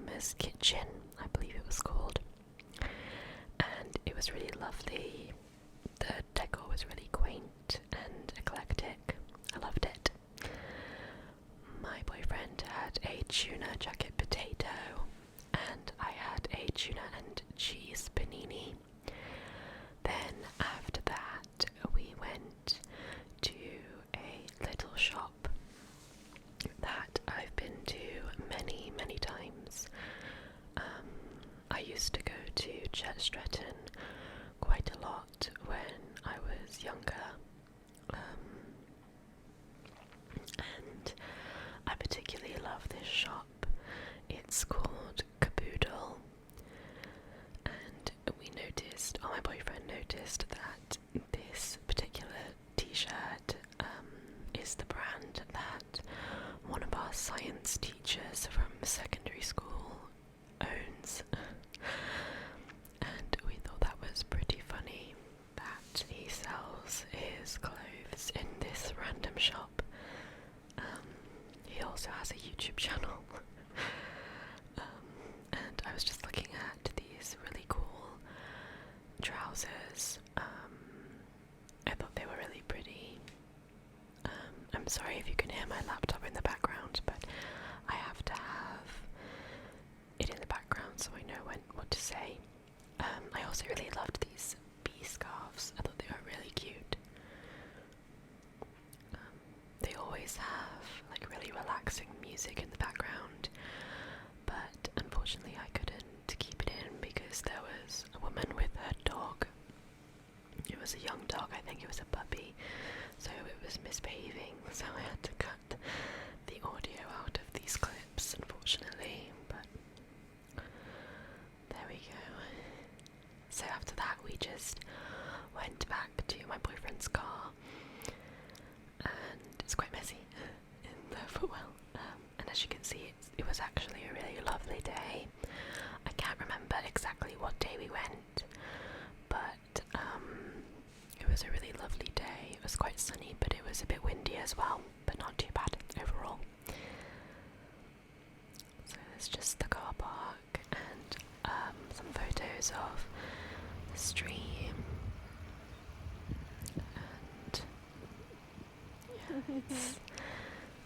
famous kitchen, I believe it was called, and it was really lovely. The decor was really quaint and eclectic. I loved it. My boyfriend had a tuna jacket potato, and I had a tuna and cheese panini. Then after that, we went to a little shop that I've been to many, many times. I used to go to Church Stretton quite a lot when I was younger, and I particularly love this shop. It's called Caboodle, and we noticed, or my boyfriend noticed, that this particular t-shirt is the brand that one of our science teachers from secondary school owns. And we thought that was pretty funny that he sells his clothes in this random shop. He also has a YouTube channel. And I was just looking at these really cool trousers. I thought they were really pretty. I'm sorry if you can hear my laptop in the background, but I have to have it in the background so I know what to say. I also really loved these bee scarves. I thought they were really cute. They always have like really relaxing music in the background, but unfortunately I couldn't keep it in because there was a woman with her dog. It was a young dog, I think it was a puppy, so it was misbehaving, so I had to cut the audio out of these clips, unfortunately, but there we go. So after that we just went back to my boyfriend's car, and it's quite messy in the footwell, and as you can see it was actually a really lovely day. I can't remember exactly what day we went, but it was a really lovely day. It was quite sunny, but it was a bit windy as well, but not too bad overall. So there's just the car park and some photos of the stream, and yeah, it's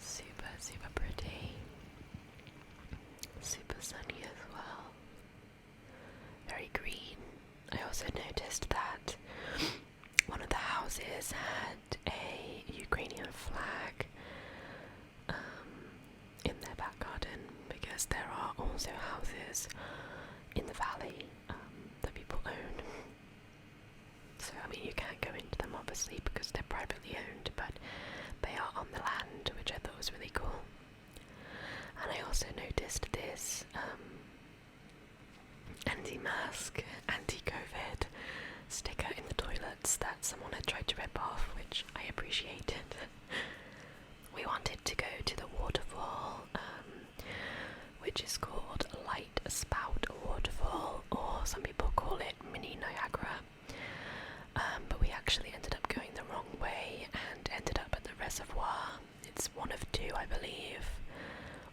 super, super pretty, super sunny as well, very green. I also noticed that one of the houses had a Ukrainian flag in their back garden, because there are also houses in the valley that people own. So I mean you can't go into them obviously because they're privately owned, but they are on the land, which I thought was really cool. And I also noticed this anti-mask, anti-COVID sticker in the toilets that someone had tried to rip off, which I appreciated. We wanted to go to the waterfall, which is called Light Spout Waterfall, or some people call it Mini Niagara, but we actually ended up going the wrong way and ended up at the reservoir. It's one of two, I believe,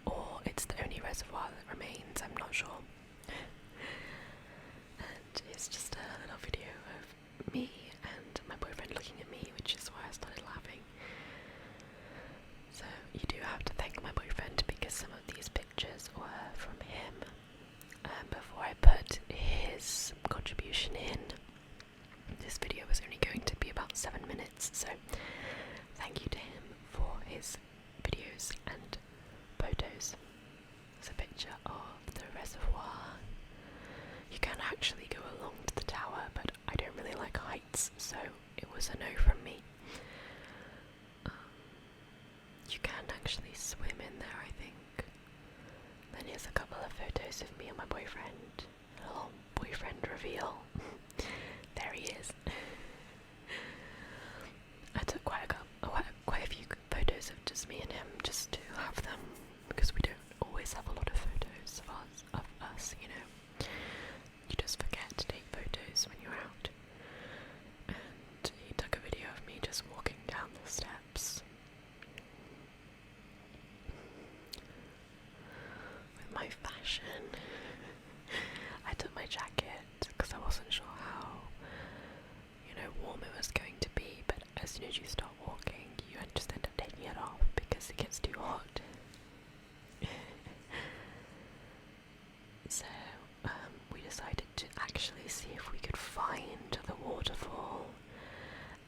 or it's the only reservoir that remains, I'm not sure. And it's just a little video of me and my boyfriend looking at me, which is why I started laughing. So you do have to thank my boyfriend because some of these pictures were from him. Before I put his contribution in, this video was only going to be about 7 minutes, so thank you to him for his videos and photos. There's a picture of the reservoir. You can actually go along to the tower, but I don't really like heights, so it was a no from me. You can actually swim in there, I think. Then here's a couple of photos of me and my boyfriend. A little boyfriend reveal. There he is. I took quite a few photos of just me and him, just to have them, because we don't always have a lot of photos of us, you know. You just forget to take photos when you're out. And he took a video of me just walking down the steps with my my fashion. I took my jacket because I wasn't sure how, warm it was going to be, but as soon as you start walking, you just end up taking it off because it gets too hot. So, we decided to actually see if we could find the waterfall,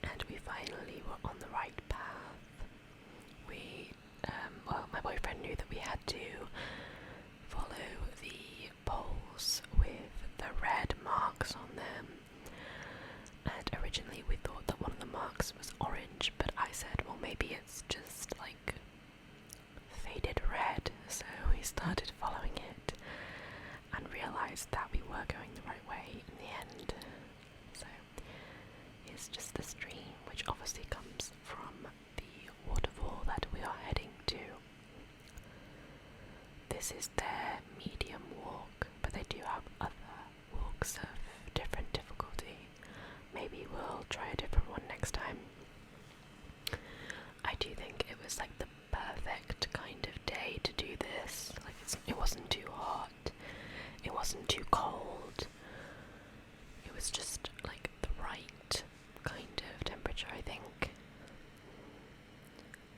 and we finally were on the right path. My boyfriend knew that we had to follow the poles with the red marks on them, and originally we thought that one of the marks was orange, but I said, well, maybe it's just like faded red, so we started following it and realised that we were going the right way in the end. So it's just the stream, which obviously comes from the waterfall that we are heading to. This is their medium walk, but they do have other walks of different difficulty. Maybe we'll try a different one next time. I do think it was like the perfect kind of day to do this. Like it wasn't too hot, it wasn't too cold. It was just like the right kind of temperature, I think.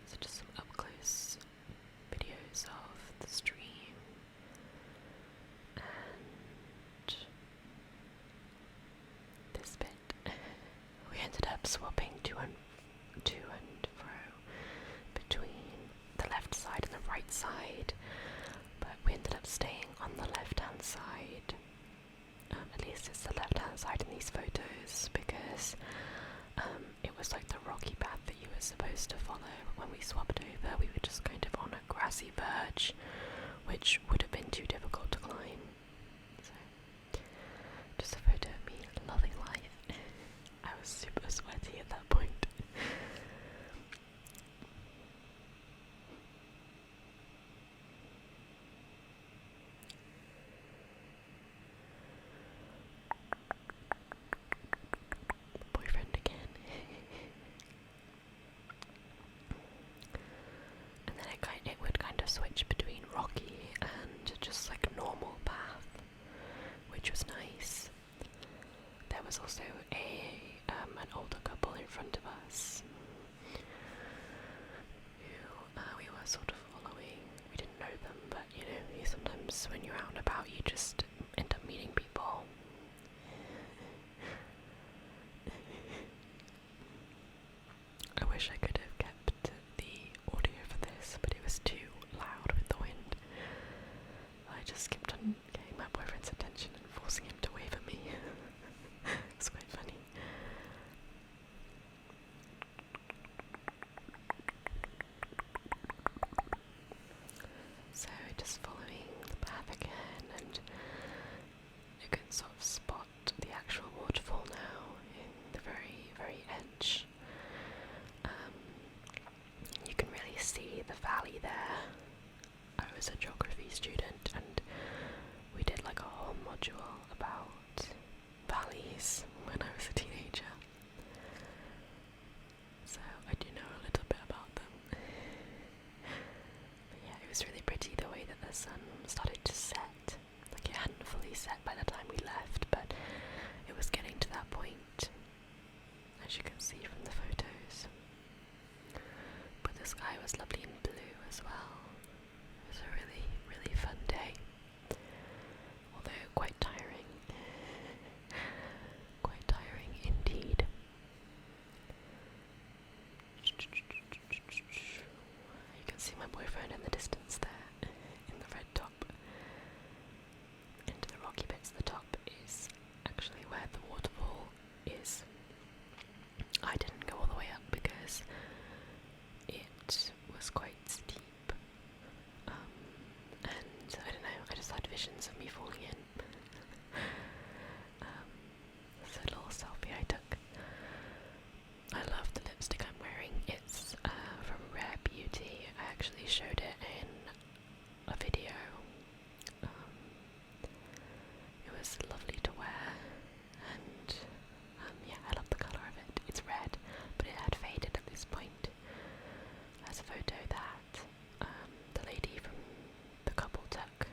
So just some up close videos of the stream. And this bit, we ended up swapping to and fro between the left side and the right side, but we ended up staying on the left hand side. At least it's the left hand side in these photos, because it was like the rocky path that you were supposed to follow. When we swapped over, we were just kind of on a grassy verge, which would have been too difficult to climb. So, just a photo of me loving life. I was super sweaty at that point. Boyfriend again. And then it would kind of switch between rocky and just like normal path, which was nice. There was also an older couple in front of us who we were sort of following. We didn't know them, but you sometimes when you're out and about, you just end up meeting people. I wish I could have kept the audio for this, but it was too loud with the wind. I just kept on getting my boyfriend's attention and forcing him to wave at me. It's quite funny. So just following the path again, and you can sort of spot the actual waterfall now in the very, very edge. You can really see the valley there. I was a geography student and we did like a whole module about valleys when I was a teenager. So I do know a little bit about them. But yeah, it was really pretty the way that the sun started to set. Like it hadn't fully set by the time we left, but it was getting to that point, as you can see from the photos. But the sky was lovely and blue as well. It was a really, really fun day. Although quite tiring. Quite tiring indeed. You can see my boyfriend in the distance there, in the red top. Into the rocky bits. The top is actually where the waterfall is. I didn't go all the way up because it was quite steep, and I don't know, I just had visions of me falling in. It's a little selfie I took. I love the lipstick I'm wearing. It's from Rare Beauty. I actually showed it in a video. It was lovely to wear, and yeah, I love the colour of it. It's red, but it had faded at this point. There's a photo that the lady from the couple took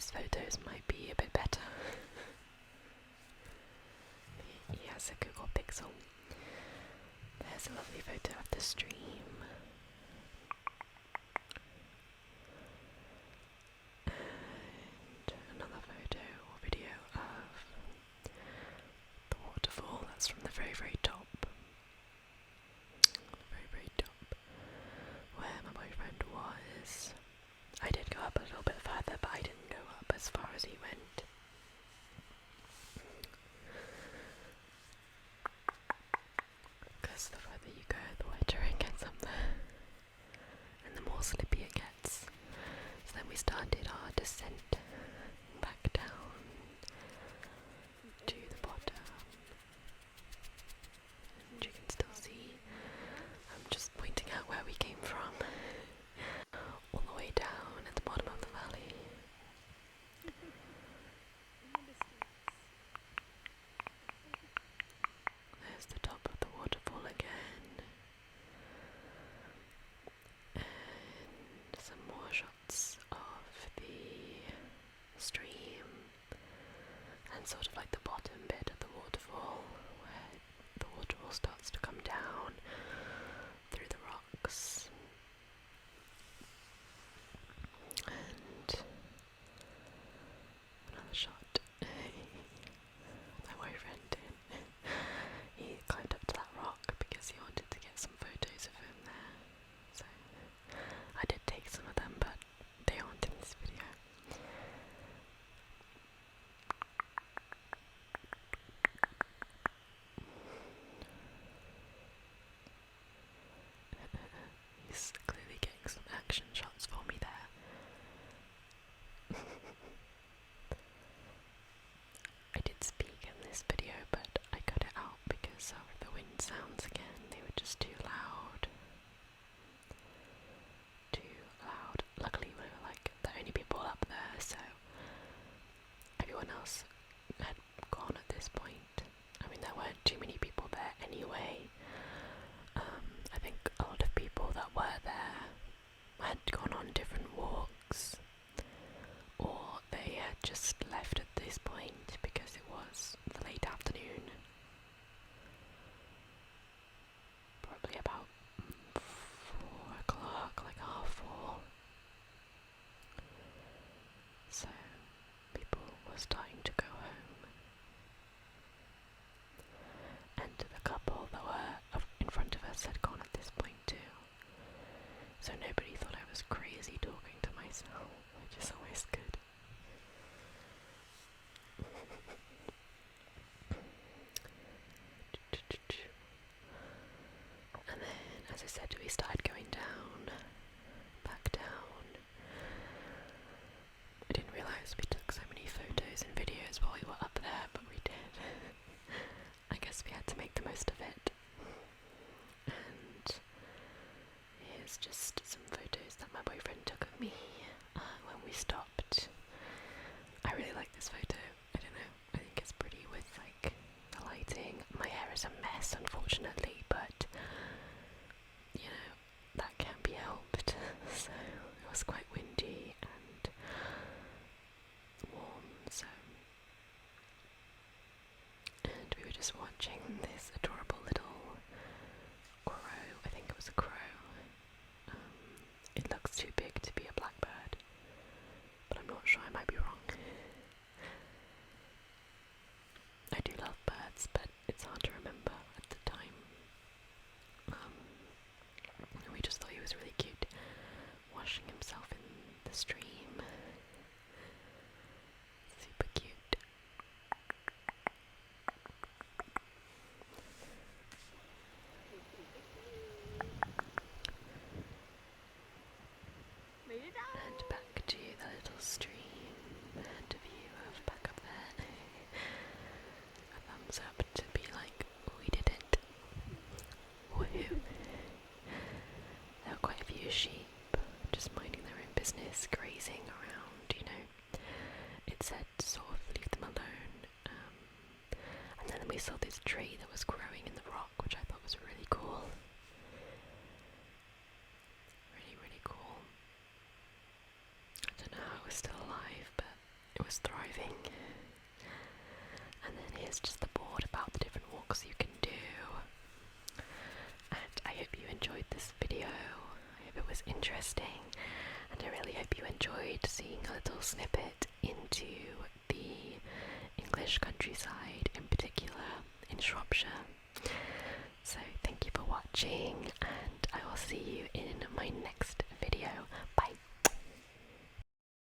his photos might be a bit better. He has a Google Pixel. There's a lovely photo of the stream. And another photo or video of the waterfall. That's from the very, very top. Very, very top. Where my boyfriend was. I did go up a little bit further, but I didn't go up as far as he went. Because the further you go, the wetter it gets up there. And the more slippy it gets. So then we started our descent back down to the bottom. And you can still see, I'm just pointing out where we came from. All the way down at the bottom of the valley. There's the top of the waterfall again. And some more shots of the stream. And sort of like the bottom bit of the waterfall, where the waterfall starts to come down through the rocks. And another shot. My boyfriend did. He climbed up to that rock because he wanted to get some photos of him there. So I did take some of them, but they aren't in this video. He's clearly getting some action shots for me there. I did speak in this video, but I cut it out because of the wind sounds again. They were just too loud. Too loud. Luckily we were like the only people up there, so everyone else had gone at this point. I mean, there weren't too many people there anyway. I think a lot of people that were there had gone on different walks, or they had just left at this point because it was the late afternoon. Probably about 4 o'clock, like 4:30. So people were starting to go home. And the couple that were in front of us had gone at this point too. So nobody thought I was crazy talking to myself, which is always good. And then, as I said, we started going down, back down. I didn't realise we took so many photos and videos while we were up there, but we did. I guess we had to make the most of it. And here's just some photos that my boyfriend took of me when we stopped. I really like this photo. I don't know. I think it's pretty with like the lighting. My hair is a mess, unfortunately, but you know, that can't be helped. So it was quite windy and warm, so, and we were just watching this adorable little crow. I think it was a crow. It looks too big to be a blackbird, but I'm not sure, I might be wrong. I do love birds, but it's hard to remember at the time. We just thought he was really cute, washing himself in the stream. Super cute. And back to the little stream, and a view of back up there. A thumbs up to be like, we did it. Woohoo. There were quite a few sheep just minding their own business, grazing around, you know. It said sort of leave them alone. And then we saw this tree that was growing in the rock, which I thought was really cool. Really, really cool. I don't know how it was still alive, but is just the board about the different walks you can do. And I hope you enjoyed this video. I hope it was interesting, and I really hope you enjoyed seeing a little snippet into the English countryside, in particular in Shropshire. So thank you for watching,